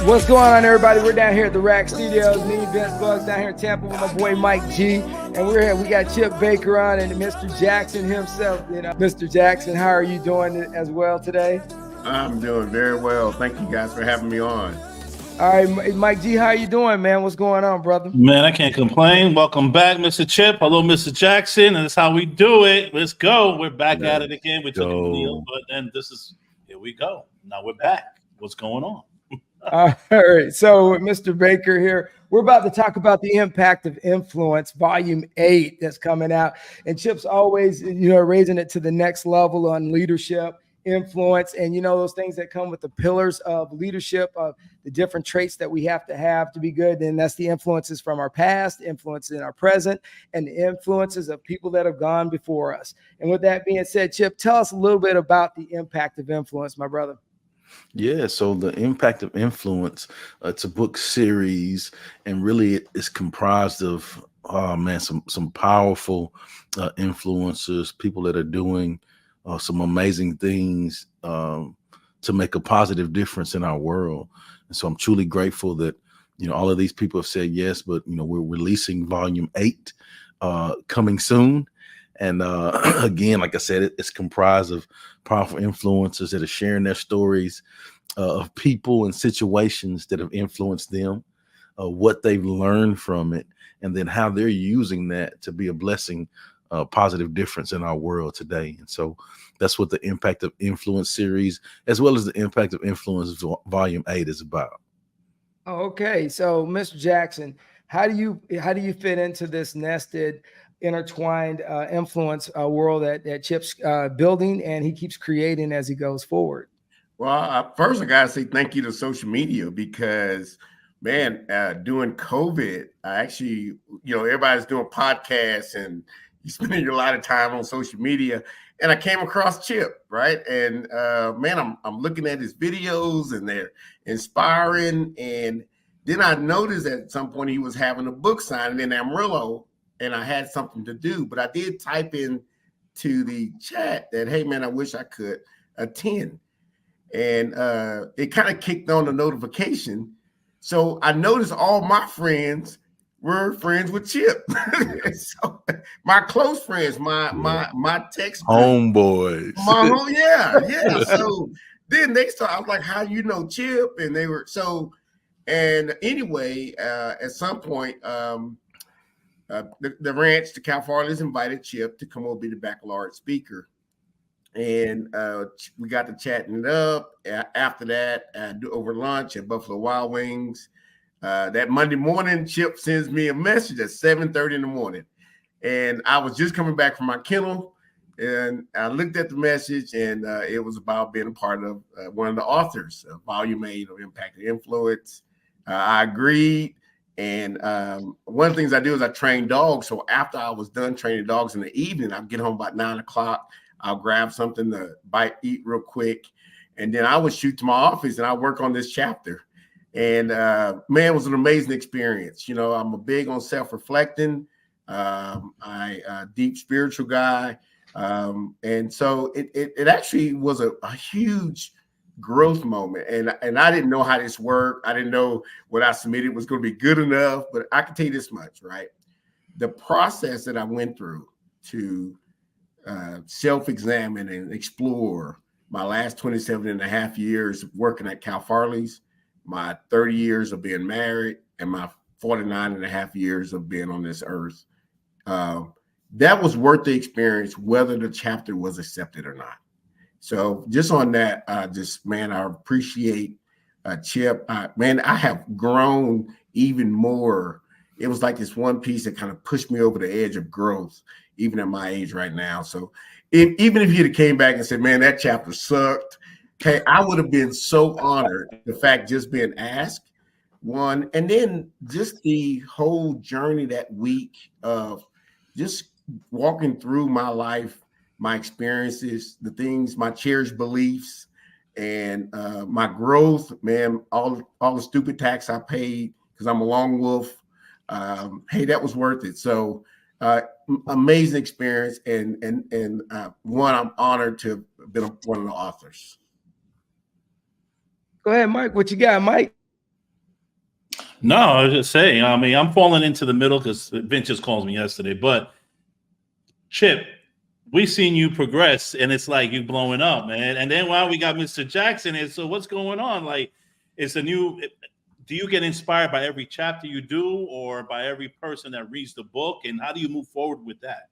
What's going on, everybody? We're down here at the Rack Studios. Me and Vince Bugs down here in Tampa with my boy Mike G. And we're here. We got Chip Baker on and Mr. Jackson himself. Mr. Jackson, how are you doing as well today? I'm doing very well. Thank you guys for having me on. All right, Mike G, how you doing, man? What's going on, brother? Man, I can't complain. Welcome back, Mr. Chip. Hello, Mr. Jackson. And that's how we do it. Let's go. We're back at it again. We took a deal, but then here we go. Now we're back. What's going on? All right. So, Mr. Baker here, we're about to talk about the impact of influence, volume 8 that's coming out. And Chip's always, raising it to the next level on leadership, influence, and, those things that come with the pillars of leadership, of the different traits that we have to be good. And that's the influences from our past, influence in our present, and the influences of people that have gone before us. And with that being said, Chip, tell us a little bit about the impact of influence, my brother. Yeah, so the impact of influence, it's a book series, and really it's comprised of some powerful influencers, people that are doing some amazing things to make a positive difference in our world. And so I'm truly grateful that all of these people have said yes, but we're releasing volume 8 coming soon. And again, like I said, it's comprised of powerful influencers that are sharing their stories of people and situations that have influenced them, what they've learned from it, and then how they're using that to be a blessing, positive difference in our world today. And so that's what the Impact of Influence series, as well as the Impact of Influence volume 8 is about. Okay. So, Mr. Jackson, how do you fit into this nested, intertwined influence world that Chip's building and he keeps creating as he goes forward? Well, first I gotta say thank you to social media because, man, during COVID, I actually, everybody's doing podcasts and you spending a lot of time on social media, and I came across Chip, right? And man, I'm looking at his videos and they're inspiring, and then I noticed at some point he was having a book signing in Amarillo. And I had something to do, but I did type in to the chat that, hey, man, I wish I could attend. And it kind of kicked on the notification. So I noticed all my friends were friends with Chip. So my close friends, my text homeboys. Yeah. So then they started, I was like, how you know Chip? And they were and anyway, at some point, the ranch, the Cal Farley's invited Chip to come over be the baccalaureate speaker. And we got to chatting it up. After that, over lunch at Buffalo Wild Wings. That Monday morning, Chip sends me a message at 7:30 in the morning. And I was just coming back from my kennel. And I looked at the message, and it was about being a part of one of the authors of Volume 8 of Impact and Influence. I agreed. And one of the things I do is I train dogs. So after I was done training dogs in the evening, I'll get home about 9 o'clock. I'll grab something to eat real quick. And then I would shoot to my office and I work on this chapter. And man, it was an amazing experience. I'm a big on self-reflecting. I deep spiritual guy. And so it actually was a huge growth moment, and I didn't know how this worked. I didn't know what I submitted was going to be good enough, but I can tell you this much, right? The process that I went through to self-examine and explore my last 27 and a half years of working at Cal Farley's, my 30 years of being married, and my 49 and a half years of being on this earth, that was worth the experience, whether the chapter was accepted or not. So just on that, I appreciate Chip. I have grown even more. It was like this one piece that kind of pushed me over the edge of growth, even at my age right now. So even if you'd have came back and said, man, that chapter sucked, okay, I would have been so honored. The fact just being asked, one, and then just the whole journey that week of just walking through my life, my experiences, the things, my cherished beliefs, and my growth, man, all the stupid tax I paid because I'm a lone wolf. Hey, that was worth it. So amazing experience. And one, I'm honored to have been one of the authors. Go ahead, Mike. What you got, Mike? No, I was just saying. I mean, I'm falling into the middle because Vince just called me yesterday. But Chip, we seen you progress, and it's like you blowing up, man. And then while we got Mr. Jackson here, so what's going on? Like, it's a new. Do you get inspired by every chapter you do, or by every person that reads the book? And how do you move forward with that?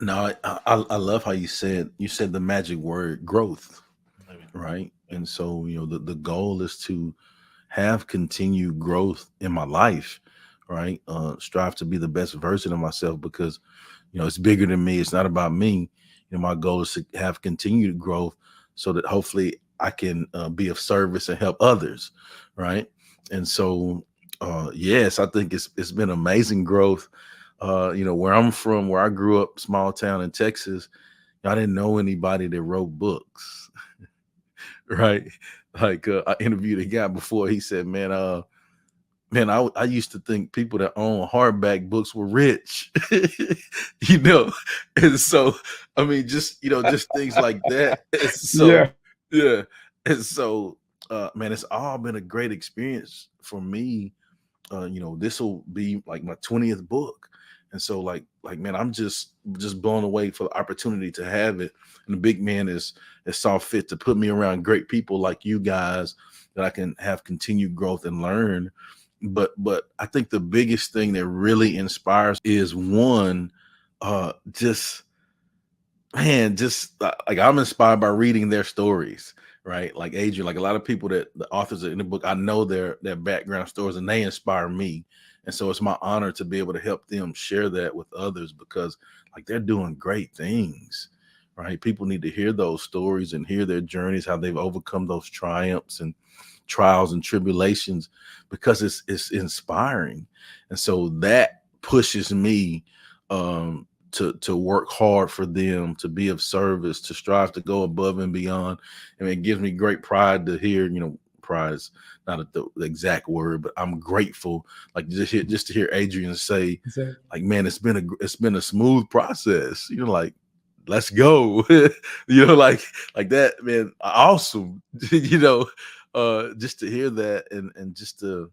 No, I love how you said the magic word growth, right? And so the goal is to have continued growth in my life, right? Strive to be the best version of myself because it's bigger than me. It's not about me. My goal is to have continued growth so that hopefully I can be of service and help others, right? And so yes, I think it's been amazing growth. Where I'm from, where I grew up, small town in Texas, I didn't know anybody that wrote books. Right. Like I interviewed a guy before. He said, man, I used to think people that own hardback books were rich, and so, I mean, just things like that. And so, yeah. And so, man, it's all been a great experience for me. This will be like my 20th book. And so like, man, I'm just blown away for the opportunity to have it. And the big man is saw fit to put me around great people like you guys that I can have continued growth and learn. But I think the biggest thing that really inspires is one, like I'm inspired by reading their stories, right? Like Adrian, like a lot of people that the authors in the book, I know their background stories and they inspire me. And so it's my honor to be able to help them share that with others because like they're doing great things, right? People need to hear those stories and hear their journeys, how they've overcome those triumphs and trials and tribulations because it's inspiring. And so that pushes me to work hard for them, to be of service, to strive to go above and beyond. And it gives me great pride to hear, pride is not the exact word, but I'm grateful, like just to hear Adrian say, like, man, it's been a smooth process. Like, let's go. Like that, man, awesome. Just to hear that and just to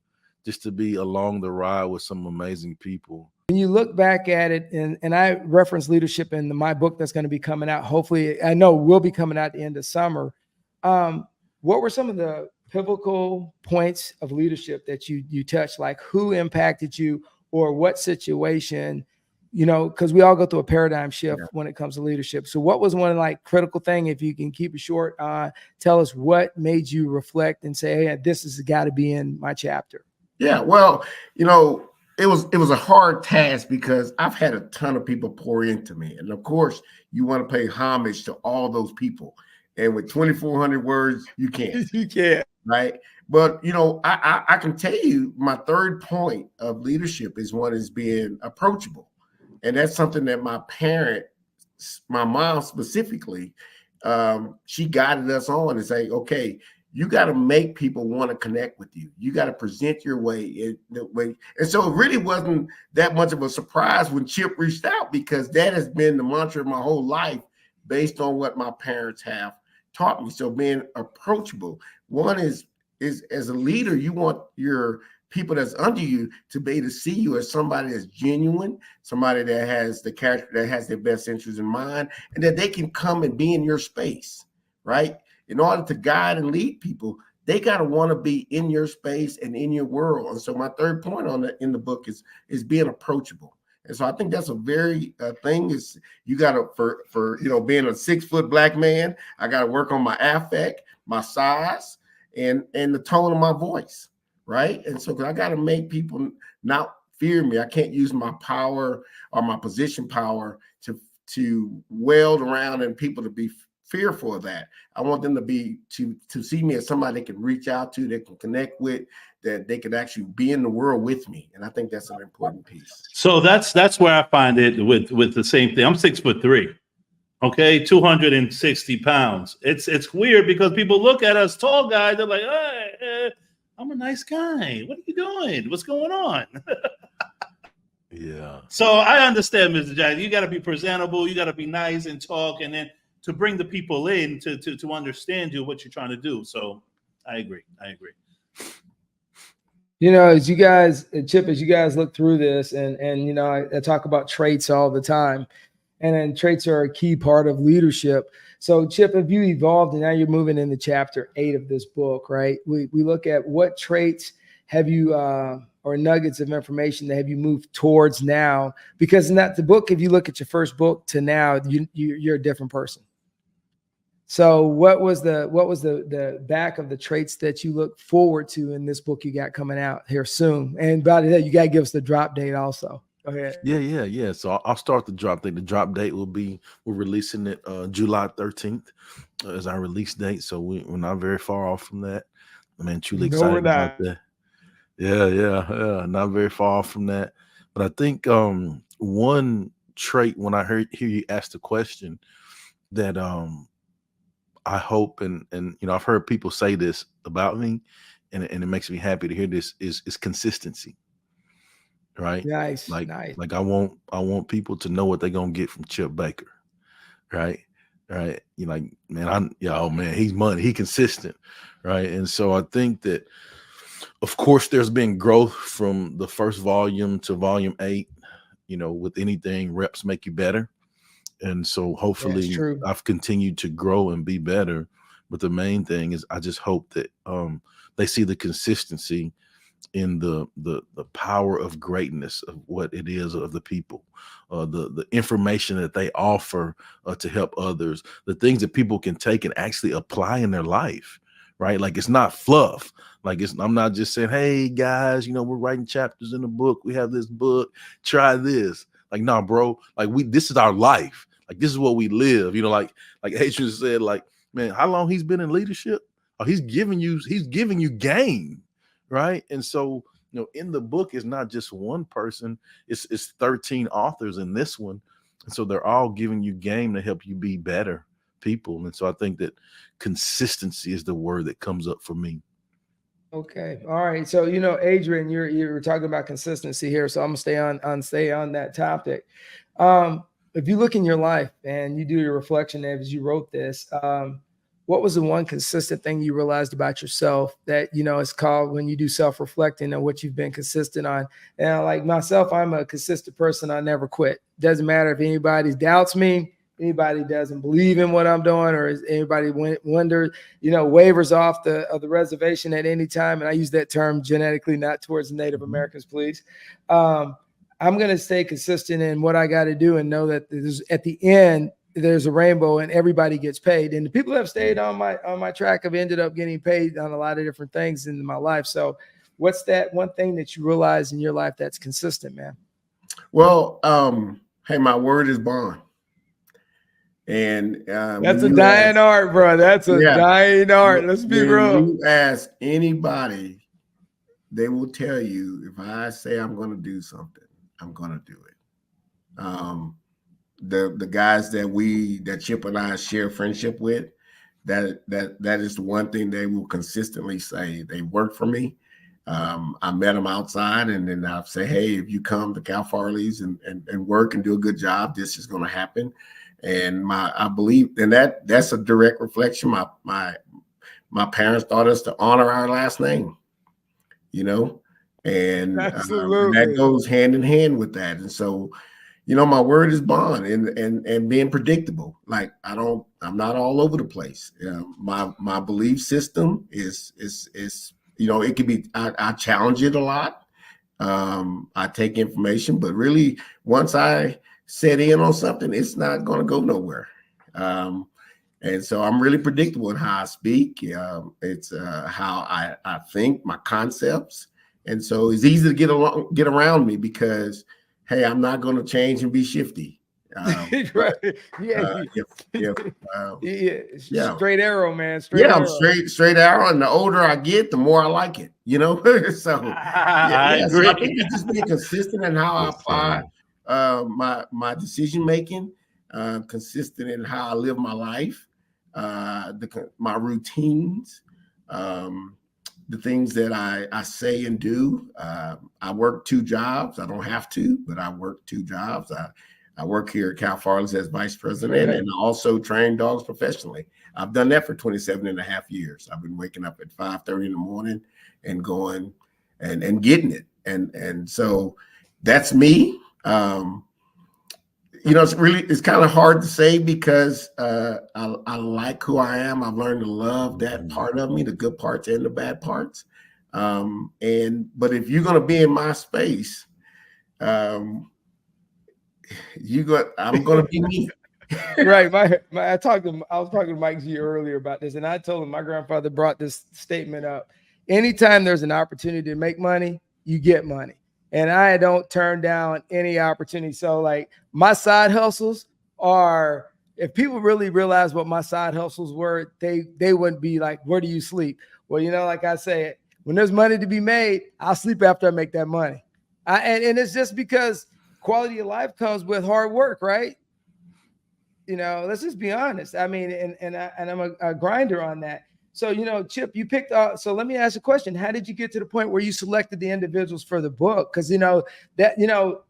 be along the ride with some amazing people. When you look back at it, and I reference leadership in my book that's going to be coming out, hopefully, I know will be coming out at the end of summer. What were some of the pivotal points of leadership that you touched? Like who impacted you or what situation, because we all go through a paradigm shift when it comes to leadership. So what was one like critical thing, if you can keep it short, tell us what made you reflect and say, hey, this has got to be in my chapter. Yeah, well, it was a hard task because I've had a ton of people pour into me. And of course, you want to pay homage to all those people. And with 2,400 words, you can't. You can't. Right. But, I can tell you my third point of leadership is being approachable. And that's something that my mom specifically, she guided us on and say, okay, you got to make people want to connect with you. You got to present your way. And so it really wasn't that much of a surprise when Chip reached out because that has been the mantra of my whole life based on what my parents have taught me. So being approachable. One is as a leader, you want your people that's under you to be able to see you as somebody that's genuine, somebody that has the character, that has their best interests in mind, and that they can come and be in your space, right? In order to guide and lead people, they got to want to be in your space and in your world. And so my third point in the book is being approachable. And so I think that's a very thing is you got to, for being a 6-foot Black man, I got to work on my affect, my size, and the tone of my voice, right? And so I got to make people not fear me. I can't use my power or my position power to weld around and people to be fearful of that. I want them to see me as somebody they can reach out to, they can connect with, that they could actually be in the world with me. And I think that's an important piece. So that's where I find it with the same thing. I'm 6'3", okay, 260 pounds. It's weird because people look at us tall guys, they're like, hey, I'm a nice guy. What are you doing? What's going on? Yeah. So I understand, Mr. Jackson. You got to be presentable. You got to be nice and talk, and then to bring the people in to understand you what you're trying to do. So I agree. You know, as you guys, Chip, as you guys look through this, and you know, I talk about traits all the time, and then traits are a key part of leadership. So, Chip, have you evolved, and now you're moving into chapter 8 of this book, right? We look at what traits have you, or nuggets of information that have you moved towards now? Because in that the book, if you look at your first book to now, you're a different person. So what was the back of the traits that you look forward to in this book you got coming out here soon? And by that, you got to give us the drop date also. Go ahead. Yeah. So I'll start the drop date. The drop date we're releasing it July 13th as our release date. So we're not very far off from that. I mean, truly excited about that. Yeah. Not very far off from that. But I think one trait when I hear you ask the question that I hope and you know, I've heard people say this about me, and it makes me happy to hear this is consistency. Right. Nice. Like I want people to know what they're gonna get from Chip Baker. Right. You know, like, man, oh man, he's money, he consistent. Right. And so I think that of course there's been growth from the first volume to volume 8. You know, with anything, reps make you better. And so hopefully I've continued to grow and be better. But the main thing is I just hope that they see the consistency in the power of greatness of what it is of the people, the information that they offer to help others, the things that people can take and actually apply in their life, right? Like it's not fluff. Like I'm not just saying, hey guys, you know, we're writing chapters in the book. We have this book, try this. Like, nah, bro, like this is our life. Like this is what we live. You know, like Adrian said, like, man, how long he's been in leadership? Oh, he's giving you game. Right. And so, you know, in the book is not just one person, it's 13 authors in this one. And so they're all giving you game to help you be better people. And so I think that consistency is the word that comes up for me. Okay. All right. So, you know, Adrian, you're talking about consistency here. So I'm gonna stay on that topic. If you look in your life and you do your reflection as you wrote this, what was the one consistent thing you realized about yourself that, you know, it's called when you do self-reflecting and what you've been consistent on? And like myself, I'm a consistent person. I never quit. Doesn't matter if anybody doubts me, anybody doesn't believe in what I'm doing, or is anybody wonders, you know, wavers off the reservation at any time. And I use that term genetically, not towards the Native Americans, please. I'm going to stay consistent in what I got to do and know that at the end, there's a rainbow and everybody gets paid. And the people that have stayed on my track have ended up getting paid on a lot of different things in my life. So what's that one thing that you realize in your life that's consistent, man? Well, hey, my word is bond. And that's a dying art, bro. That's a dying art. Let's be real. You ask anybody, they will tell you, if I say I'm going to do something, I'm going to do it. The guys that Chip and I share friendship with, that is the one thing they will consistently say. They work for me. I met them outside, and then I'll say, hey, if you come to Cal Farley's and work and do a good job, this is going to happen. And I believe, and that's a direct reflection. My parents taught us to honor our last name, you know, and that goes hand in hand with that. And so, you know, my word is bond and being predictable. Like I'm not all over the place. My belief system is, you know, it could be, I challenge it a lot. I take information, but really once I set in on something, it's not going to go nowhere. And so I'm really predictable in how I speak. It's how I think, my concepts. And so it's easy to get around me because, hey, I'm not going to change and be shifty. Right. Straight arrow, man. I'm straight arrow. And the older I get, the more I like it, you know? So I agree. So I think it's just being consistent in how I apply my decision making, consistent in how I live my life, my routines, the things that I say and do. I work 2 jobs. I don't have to, but I work 2 jobs. I work here at Cal Farley's as vice president, and I also train dogs professionally. I've done that for 27 and a half years. I've been waking up at 5:30 in the morning and going and getting it. And so that's me. It's kind of hard to say because I like who I am. I've learned to love that part of me, the good parts and the bad parts. But if you're going to be in my space, I'm going to be me. Right. I was talking to Mike G earlier about this, and I told him my grandfather brought this statement up. Anytime there's an opportunity to make money, you get money. And I don't turn down any opportunity. So like my side hustles are, if people really realize what my side hustles were, they wouldn't be like, where do you sleep? Well, like I say, when there's money to be made, I'll sleep after I make that money. And it's just because quality of life comes with hard work, right? Let's just be honest. I mean, and I'm a grinder on that. So, Chip, you picked up. So let me ask you a question. How did you get to the point where you selected the individuals for the book? Because,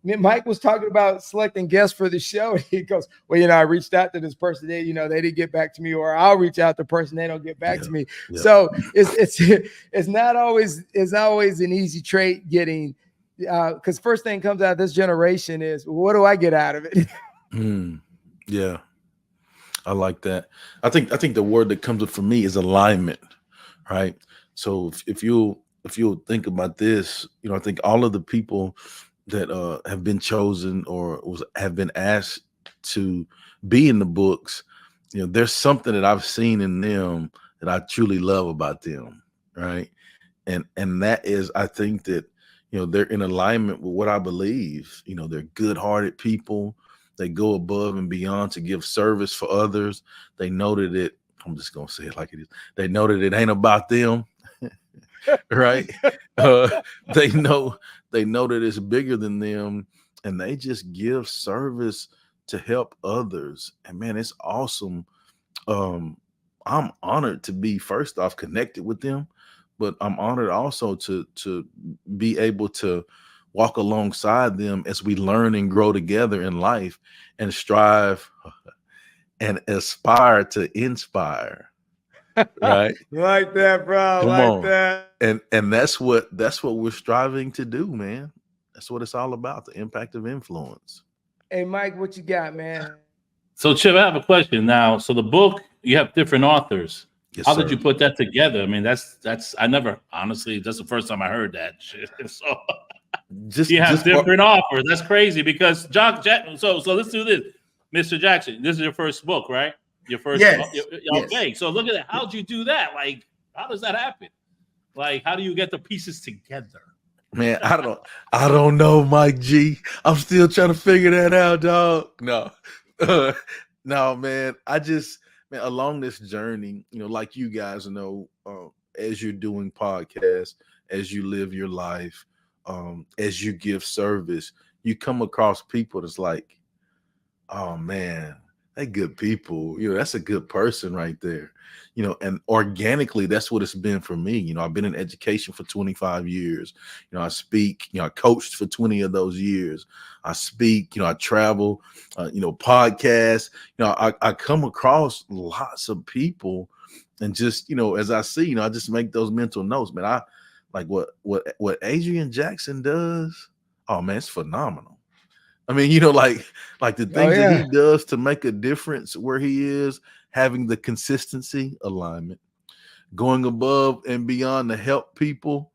Mike was talking about selecting guests for the show. And he goes, well, I reached out to this person. They didn't get back to me, or I'll reach out to the person. They don't get back to me. Yeah. So it's not always an easy trait getting, because first thing comes out of this generation is, what do I get out of it? Yeah. I like that. I think the word that comes up for me is alignment, right? So if you'll think about this, I think all of the people that have been chosen or have been asked to be in the books, there's something that I've seen in them that I truly love about them, right? And that is, I think that they're in alignment with what I believe. They're good-hearted people. They go above and beyond to give service for others. They know that I'm just going to say it like it is. They know that it ain't about them, right? They know that it's bigger than them, and they just give service to help others. And man, it's awesome. I'm honored to be, first off, connected with them, but I'm honored also to be able to walk alongside them as we learn and grow together in life and strive and aspire to inspire. Right? Like that, bro. Come like on. That. And that's what we're striving to do, man. That's what it's all about, the impact of influence. Hey, Mike, what you got, man? So, Chip, I have a question now. So the book, you have different authors. Yes, How sir. did you put that together? I mean, that's I never, honestly, that's the first time I heard that shit. So you have different authors. That's crazy because so let's do this. Mr. Jackson, this is your first book, right? Your first yes. Okay. Yes. So look at that. How'd you do that? Like, how does that happen? Like, how do you get the pieces together? Man, I don't know, Mike G. I'm still trying to figure that out, dog. No. No, man. Along this journey, like you guys know, as you're doing podcasts, as you live your life, as you give service, you come across people that's like, oh man, they good people. That's a good person right there. And organically, that's what it's been for me. I've been in education for 25 years. I speak, I coached for 20 of those years. I speak, I travel, podcasts. I come across lots of people, and just, as I see, I just make those mental notes, man. I like what Adrian Jackson does. Oh man, it's phenomenal. I mean, like the things that he does to make a difference where he is, having the consistency, alignment, going above and beyond to help people,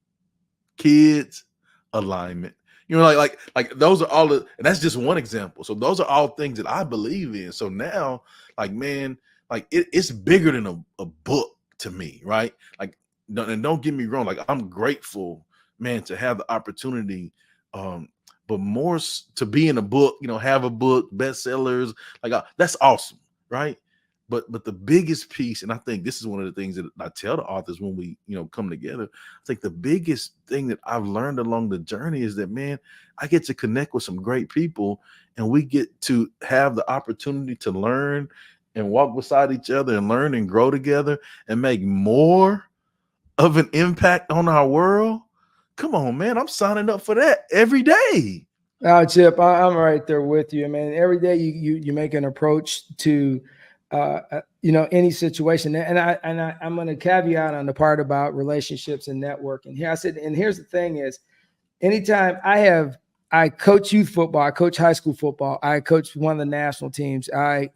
kids, alignment. Like those are all and that's just one example. So those are all things that I believe in. So now, like, man, like it's bigger than a book to me, right? Like, and don't get me wrong, like I'm grateful, man, to have the opportunity, but more to be in a book, have a book, bestsellers, like that's awesome, right? But the biggest piece, and I think this is one of the things that I tell the authors when we, come together, I think the biggest thing that I've learned along the journey is that, man, I get to connect with some great people, and we get to have the opportunity to learn and walk beside each other and learn and grow together and make more of an impact on our world. Come on, man. I'm signing up for that every day. Oh, Chip, I'm right there with you, man. Every day you make an approach to any situation. And I'm going to caveat on the part about relationships and networking. Here I said, and here's the thing is, anytime I coach youth football, I coach high school football, I coach one of the national teams, I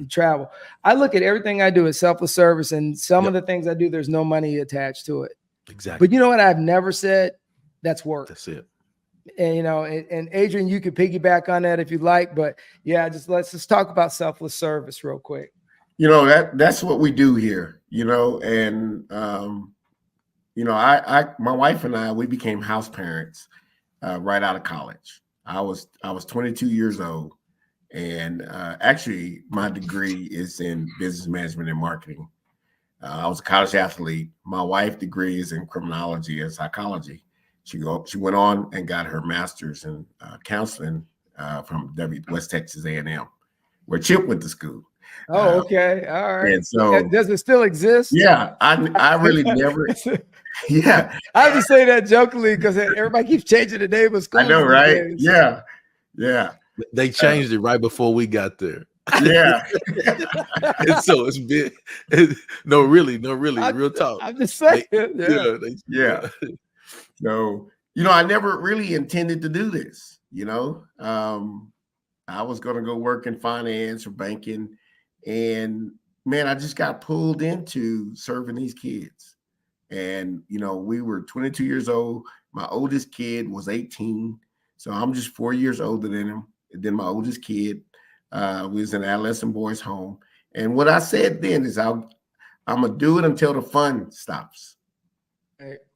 travel. I look at everything I do as selfless service, and some of the things I do, there's no money attached to it. Exactly. But you know what I've never said? That's work. That's it. And and Adrian, you could piggyback on that if you like, but yeah, let's just talk about selfless service real quick. That's what we do here, and my wife and I, we became house parents right out of college. I was 22 years old, and actually my degree is in business management and marketing. I was a college athlete. My wife's degree is in criminology and psychology. She went on and got her master's in counseling from West Texas A&M, where Chip went to school. Oh, okay, all right. And so, does it still exist? Yeah, I really never. Yeah, I have to say that jokingly because everybody keeps changing the name of school. I know, right? Yeah. They changed it right before we got there. Yeah. And so it's been no, really, real talk. I'm just saying. Yeah. So, I never really intended to do this. I was going to go work in finance or banking, and man, I just got pulled into serving these kids. And, we were 22 years old. My oldest kid was 18. So I'm just 4 years older than him. And then my oldest kid was in an adolescent boys home. And what I said then is I'm going to do it until the fun stops.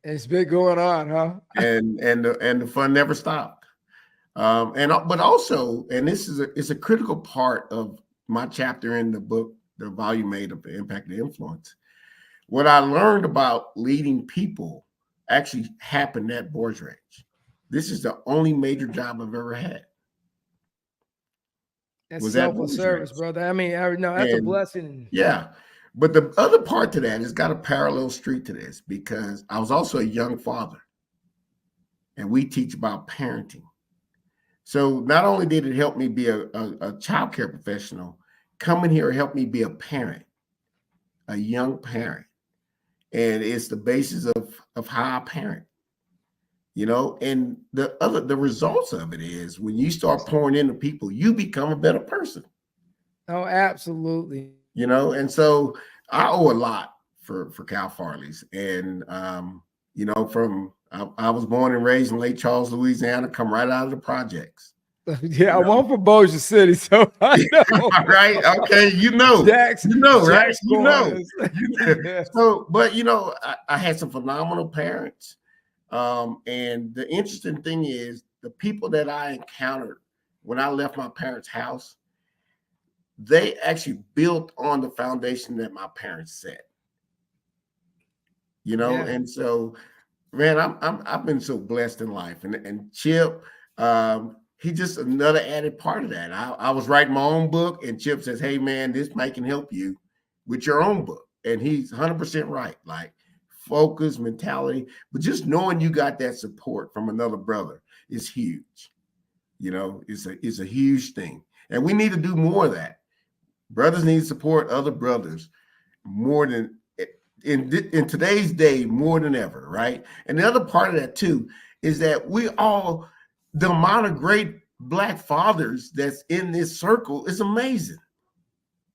It's been going on, huh? And the fun never stopped. But also, and this is a critical part of my chapter in the book, The Volume 8 of the Impact of Influence. What I learned about leading people actually happened at Boys Ranch. This is the only major job I've ever had. That's selfless service, brother. I mean, that's a blessing. Yeah. But the other part to that has got a parallel street to this, because I was also a young father, and we teach about parenting. So not only did it help me be a childcare professional, coming here helped me be a parent, a young parent. And it's the basis of how I parent, and the results of it is when you start pouring into people, you become a better person. Oh, absolutely. And so I owe a lot for Cal Farley's. And, I was born and raised in Lake Charles, Louisiana, come right out of the projects. Yeah, I'm on from Bossier City, so I know. Right? Okay, Jackson, right? Yeah. So, but I had some phenomenal parents, and the interesting thing is the people that I encountered when I left my parents' house, they actually built on the foundation that my parents set. And so, man, I've been so blessed in life, and Chip. He's just another added part of that. I was writing my own book, and Chip says, "Hey, man, this might can help you with your own book." And he's 100% right. Like focus, mentality, but just knowing you got that support from another brother is huge. It's a huge thing, and we need to do more of that. Brothers need to support other brothers more than in today's day, more than ever, right? And the other part of that too is that the amount of great Black fathers that's in this circle is amazing,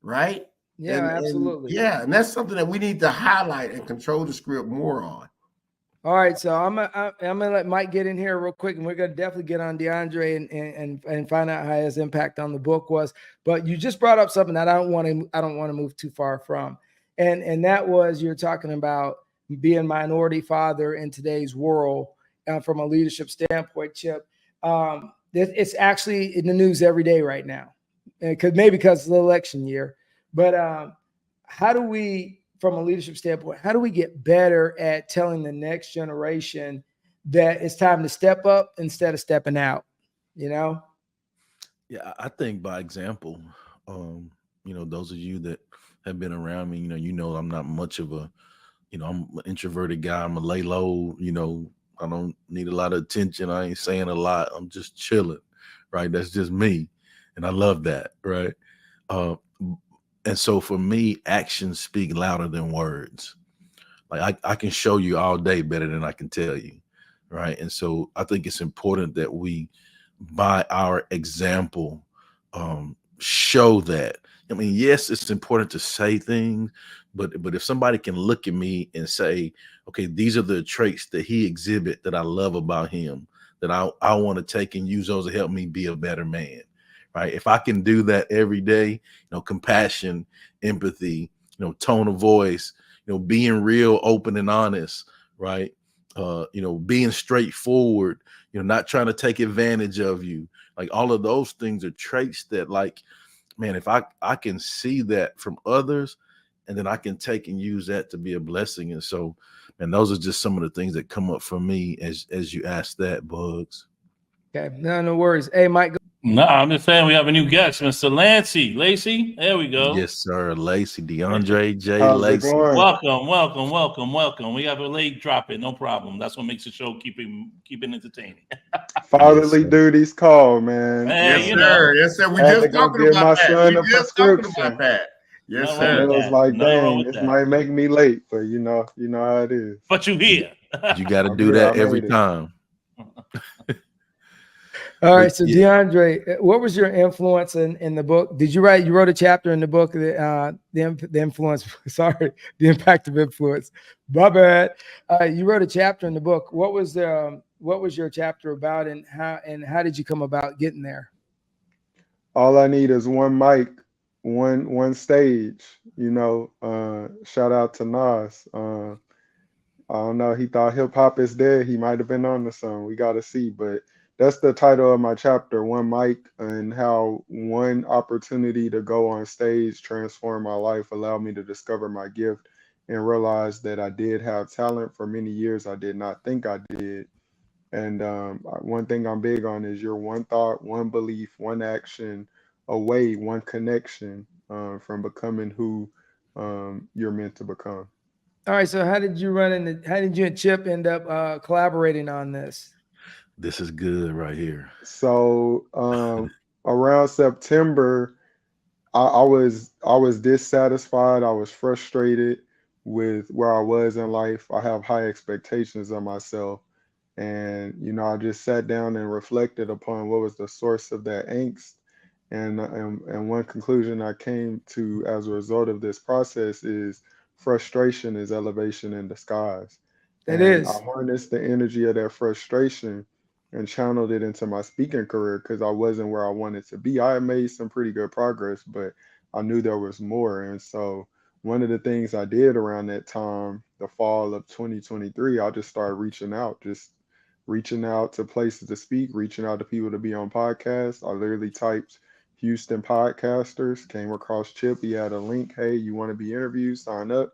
right? Yeah, absolutely. And that's something that we need to highlight and control the script more on. All right, so I'm gonna let Mike get in here real quick, and we're gonna definitely get on DeAndre and find out how his impact on the book was. But you just brought up something that I don't want to move too far from, and that was you're talking about being minority father in today's world from a leadership standpoint, Chip. It's actually in the news every day right now, because it's the election year. But how do we, from a leadership standpoint, how do we get better at telling the next generation that it's time to step up instead of stepping out? Yeah, I think by example. Those of you that have been around me, I'm not much of a, I'm an introverted guy. I'm a lay low. I don't need a lot of attention. I ain't saying a lot. I'm just chilling, right? That's just me. And I love that, right? And And so for me, actions speak louder than words. Like I can show you all day better than I can tell you. Right. And so I think it's important that we, by our example, show that. I mean, yes, it's important to say things, but if somebody can look at me and say, okay, these are the traits that he exhibit that I love about him, that I want to take and use those to help me be a better man. Right. If I can do that every day, compassion, empathy, tone of voice, being real, open and honest, right? Being straightforward, not trying to take advantage of you. Like all of those things are traits that, like, man, if I can see that from others, and then I can take and use that to be a blessing. And so, man, those are just some of the things that come up for me as you ask that, Bugs. Okay, no worries. Hey, Mike. No, I'm just saying we have a new guest, Mr. Lacey. There we go. Yes, sir. Lacey, DeAndre J. How's it Lacey. going? Welcome. We have a late drop in, no problem. That's what makes the show keep it entertaining. Fatherly duties call, man. Hey, Yes, sir. Yes, sir. We just talking about that. Yes, sir. It was like, dang, this might make me late, but you know how it is. But you here. You got to do that every time. All right, so DeAndre, what was your influence in the book? You wrote a chapter in the book, the influence, the impact of influence. My bad. You wrote a chapter in the book. What was your chapter about, and how did you come about getting there? All I need is one mic, one stage, shout out to Nas. I don't know, he thought hip hop is dead. He might have been on to something. We got to see, but that's the title of my chapter, One Mic, and how one opportunity to go on stage transformed my life, allowed me to discover my gift and realize that I did have talent. For many years, I did not think I did. And one thing I'm big on is your one thought, one belief, one action away, one connection from becoming who you're meant to become. All right, so how did you and Chip end up collaborating on this? This is good right here. So around September, I was dissatisfied. I was frustrated with where I was in life. I have high expectations of myself. And, I just sat down and reflected upon what was the source of that angst. And one conclusion I came to as a result of this process is frustration is elevation in disguise. It is. I harnessed the energy of that frustration and channeled it into my speaking career because I wasn't where I wanted to be. I had made some pretty good progress, but I knew there was more. And so one of the things I did around that time, the fall of 2023, I just started reaching out to places to speak, reaching out to people to be on podcasts. I literally typed Houston podcasters, came across Chip. He had a link. Hey, you want to be interviewed? Sign up.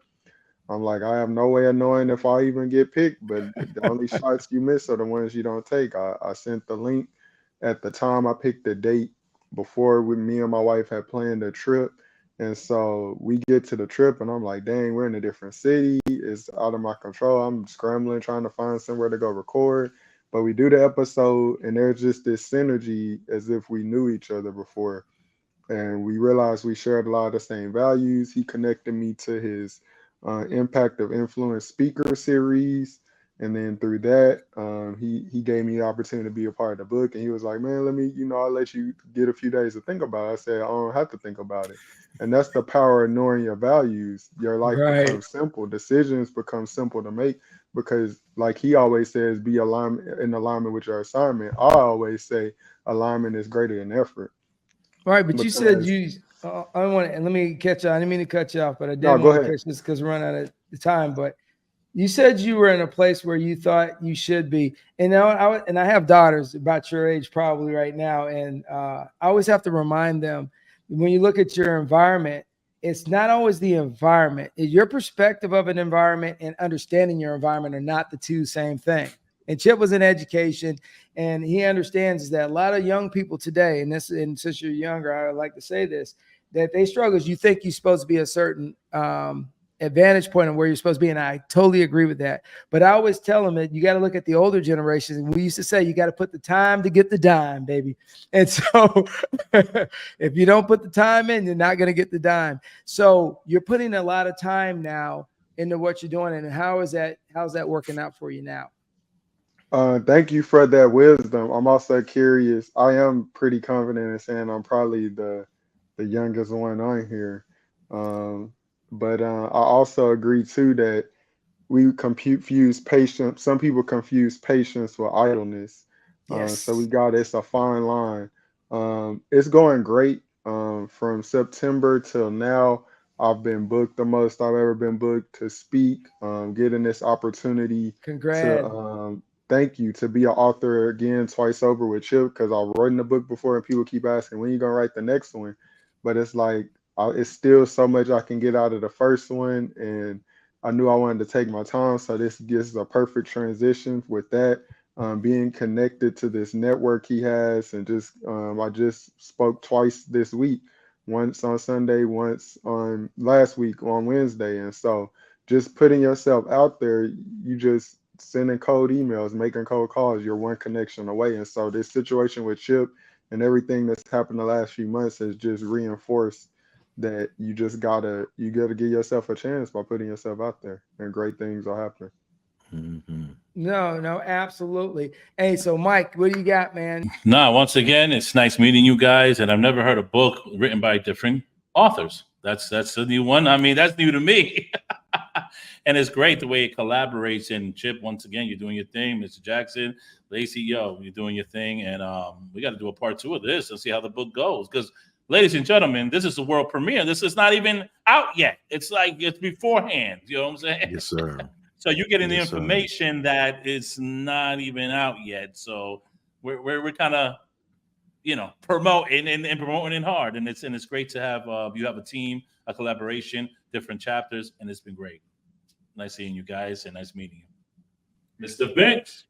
I'm like, I have no way of knowing if I even get picked, but the only shots you miss are the ones you don't take. I sent the link. At the time, I picked the date before me and my wife had planned a trip. And so we get to the trip and I'm like, dang, we're in a different city. It's out of my control. I'm scrambling, trying to find somewhere to go record. But we do the episode and there's just this synergy as if we knew each other before. And we realized we shared a lot of the same values. He connected me to his Impact of Influence speaker series. And then through that, he gave me the opportunity to be a part of the book. And he was like, man, I'll let you get a few days to think about it. I said, I don't have to think about it. And that's the power of knowing your values. Your life becomes simple. Decisions become simple to make because, like he always says, be in alignment with your assignment. I always say alignment is greater than effort. Right, but you said let me catch you. I didn't mean to cut you off, but I did want to catch this because we're running out of time. But you said you were in a place where you thought you should be. And I have daughters about your age probably right now. And I always have to remind them, when you look at your environment, it's not always the environment. Your perspective of an environment and understanding your environment are not the two same thing. And Chip was in education, and he understands that a lot of young people today, and since you're younger, I would like to say this, that they struggle. You think you're supposed to be a certain advantage point of where you're supposed to be. And I totally agree with that. But I always tell them that you got to look at the older generations. And we used to say, you got to put the time to get the dime, baby. And so if you don't put the time in, you're not going to get the dime. So you're putting a lot of time now into what you're doing. And how's that working out for you now? Thank you for that wisdom. I'm also curious. I am pretty confident in saying I'm probably the youngest one on here. But I also agree too that we confuse patience. Some people confuse patience with idleness. Yes. So it's a fine line. It's going great. From September till now, I've been booked the most I've ever been booked to speak. Getting this opportunity Congrats. to thank you, to be an author again twice over with Chip, because I've written a book before and people keep asking when you gonna write the next one. But it's like it's still so much I can get out of the first one, and I knew I wanted to take my time. So this gives a perfect transition with that. Being connected to this network he has, and just I just spoke twice this week, once on Sunday, once on last week on Wednesday. And so just putting yourself out there, you just sending cold emails, making cold calls, you're one connection away. And so this situation with Chip and everything that's happened the last few months has just reinforced that you gotta give yourself a chance by putting yourself out there, and great things will happen. Mm-hmm. No, absolutely. Hey, so Mike, what do you got, man? No, once again, it's nice meeting you guys, and I've never heard a book written by different authors. That's a new one. I mean, that's new to me. And it's great the way it collaborates. And Chip, once again, you're doing your thing. Mr. Jackson, Lacey, you're doing your thing. And we got to do a part 2 of this and see how the book goes. Because, ladies and gentlemen, this is the world premiere. This is not even out yet. It's like it's beforehand. You know what I'm saying? Yes, sir. So you're getting the Yes, sir. information that is not even out yet. So we're kind of, promoting and promoting it hard. And it's great to have you have a team, a collaboration, different chapters, and it's been great. Nice seeing you guys and nice meeting you. Mr. Banks.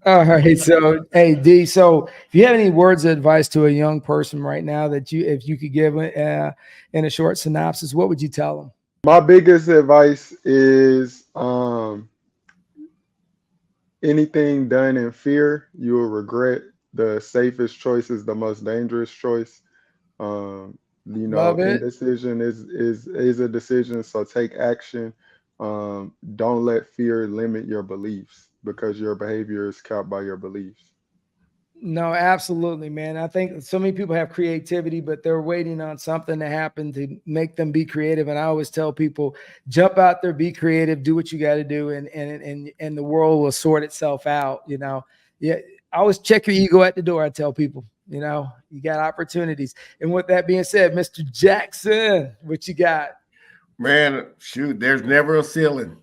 All right. So, hey, D, so if you have any words of advice to a young person right now if you could give in a short synopsis, what would you tell them? My biggest advice is anything done in fear, you will regret. The safest choice is the most dangerous choice. Indecision is a decision, so take action. Don't let fear limit your beliefs, because your behavior is capped by your beliefs. No, absolutely, man. I think so many people have creativity, but they're waiting on something to happen to make them be creative. And I always tell people, jump out there, be creative, do what you got to do, and the world will sort itself out. Yeah. Always check your ego at the door. I tell people, you got opportunities. And with that being said, Mr. Jackson, what you got? Man, shoot, there's never a ceiling.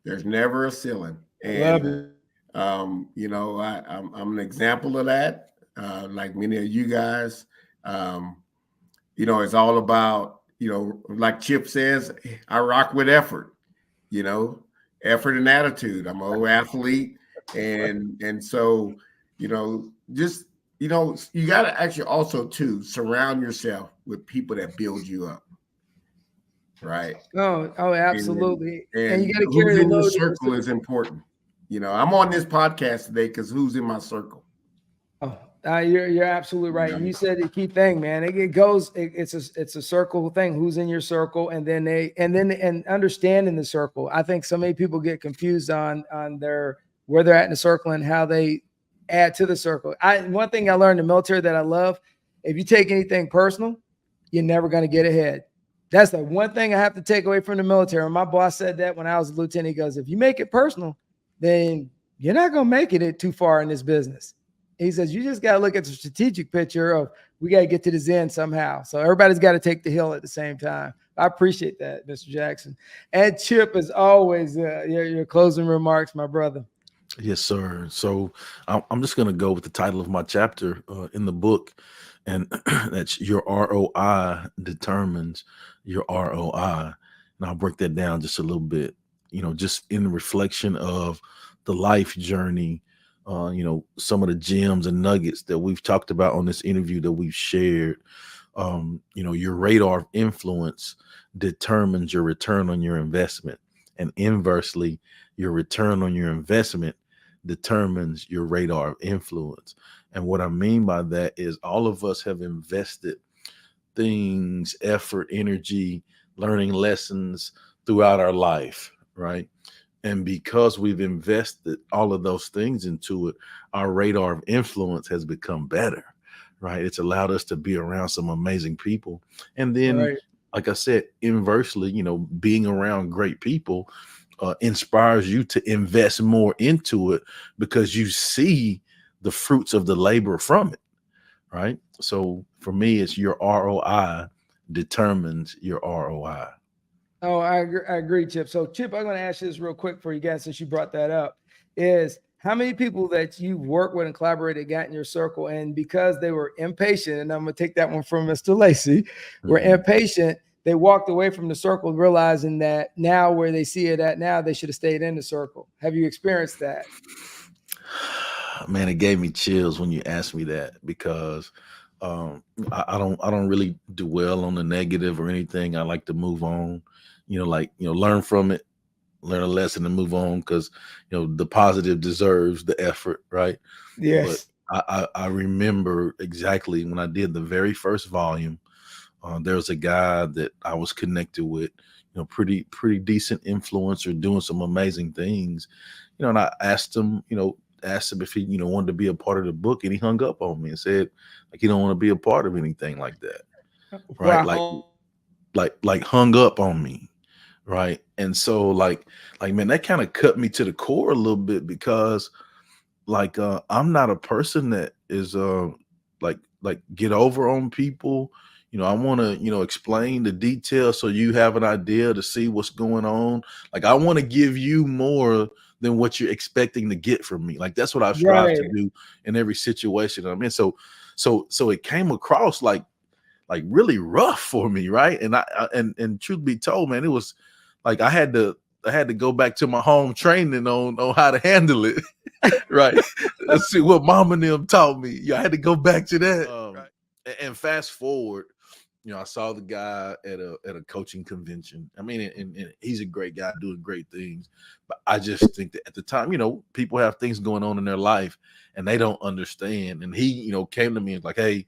There's never a ceiling. And Love it. I'm an example of that. Like many of you guys, it's all about, like Chip says, I rock with effort, effort and attitude. I'm an old athlete. And so, you got to actually also too surround yourself with people that build you up. Right. Oh, absolutely. And you got to carry who's the in your load. circle is important. I'm on this podcast today because who's in my circle? Oh, you're absolutely right. And you said the key thing, man. It's a circle thing. Who's in your circle, and then understanding the circle. I think so many people get confused on where they're at in the circle and how they add to the circle. One thing I learned in the military that I love: if you take anything personal, you're never going to get ahead. That's the one thing I have to take away from the military. And my boss said that when I was a lieutenant. He goes, if you make it personal, then you're not going to make it too far in this business. He says, you just got to look at the strategic picture of we got to get to the end somehow. So everybody's got to take the hill at the same time. I appreciate that, Mr. Jackson. And Chip, as always, your closing remarks, my brother. Yes, sir. So I'm just going to go with the title of my chapter in the book. And that's your ROI determines your ROI. And I'll break that down just a little bit, just in reflection of the life journey, some of the gems and nuggets that we've talked about on this interview that we've shared. your radar of influence determines your return on your investment, and inversely, your return on your investment determines your radar of influence. And what I mean by that is all of us have invested things, effort, energy, learning lessons throughout our life, right? And because we've invested all of those things into it, our radar of influence has become better, right? It's allowed us to be around some amazing people. And then, Right. like I said, inversely, being around great people inspires you to invest more into it because you see the fruits of the labor from it, right? So for me, it's your ROI determines your ROI. Oh, I agree, Chip. So, Chip, I'm going to ask you this real quick for you guys, since you brought that up, is how many people that you work with and collaborated got in your circle, and because they were impatient, and I'm going to take that one from Mr. Lacey, were impatient, they walked away from the circle realizing that now where they see it at now, they should have stayed in the circle. Have you experienced that? Man, it gave me chills when you asked me that, because I don't really dwell on the negative or anything. I like to move on, learn from it, learn a lesson and move on, because the positive deserves the effort, right? Yes. But I remember exactly when I did the very first volume. There was a guy that I was connected with, pretty decent influencer, doing some amazing things, and I asked him if he wanted to be a part of the book, and he hung up on me and said like he don't want to be a part of anything like that, right? Wow. Like hung up on me, right? And so like man, that kind of cut me to the core a little bit, because I'm not a person that is like get over on people. I want to explain the details so you have an idea to see what's going on. Like I want to give you more than what you're expecting to get from me. Like that's what I strive to do in every situation I'm in. So it came across like really rough for me, right? And truth be told, man, it was like I had to go back to my home training on how to handle it. Right. Let's see what mom and them taught me. I had to go back to that. And fast forward, I saw the guy at a coaching convention. I mean, and he's a great guy doing great things. But I just think that at the time, people have things going on in their life and they don't understand. And he, came to me and like, hey,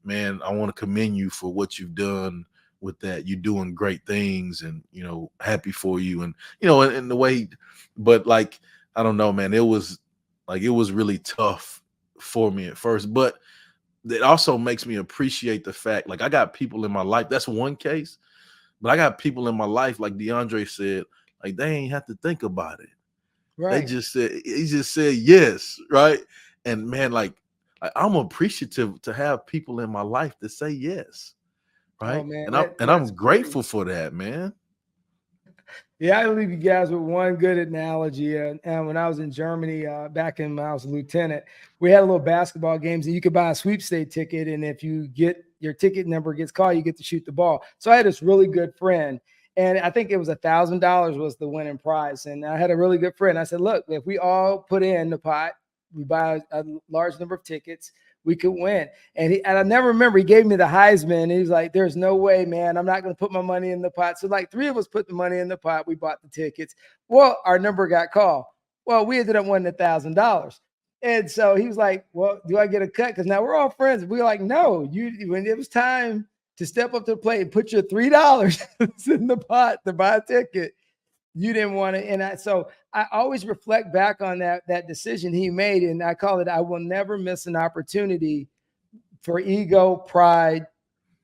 man, I want to commend you for what you've done with that. You're doing great things, and, happy for you. And, in the way, but like, I don't know, man, it was really tough for me at first, but it also makes me appreciate the fact, like I got people in my life. That's one case, but I got people in my life, like DeAndre said, like they ain't have to think about it. Right. He just said yes. Right. And man, like I'm appreciative to have people in my life that say yes. Right. Oh, man, I'm grateful for that, man. Yeah, I leave you guys with one good analogy. And when I was in Germany, back when I was a lieutenant, we had a little basketball games, and you could buy a sweepstakes ticket. And if you get your ticket number gets called, you get to shoot the ball. So I had this really good friend, and I think it was $1,000 was the winning prize. And I had a really good friend. I said, look, if we all put in the pot, we buy a large number of tickets, we could win. And I never remember, he gave me the Heisman. He was like, there's no way, man, I'm not going to put my money in the pot. So like 3 of us put the money in the pot. We bought the tickets. Well, our number got called. Well, we ended up winning $1,000. And so he was like, well, do I get a cut? Because now we're all friends. We were like, no, when it was time to step up to the plate and put your $3 in the pot to buy a ticket, you didn't want to. And so I always reflect back on that decision he made. And I call it, I will never miss an opportunity for ego, pride,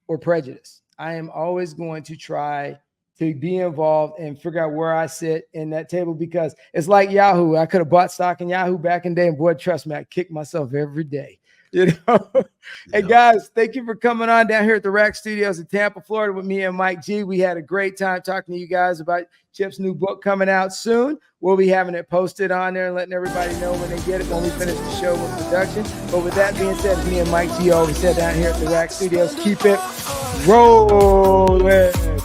or prejudice. I am always going to try to be involved and figure out where I sit in that table, because it's like Yahoo. I could have bought stock in Yahoo back in the day, and boy, trust me, I kick myself every day. Hey guys, thank you for coming on down here at the Rack Studios in Tampa, Florida with me and Mike G. We had a great time talking to you guys about Chip's new book coming out soon. We'll be having it posted on there and letting everybody know when they get it, when we finish the show with production. But with that being said, me and Mike G always said down here at the Rack Studios, keep it rolling.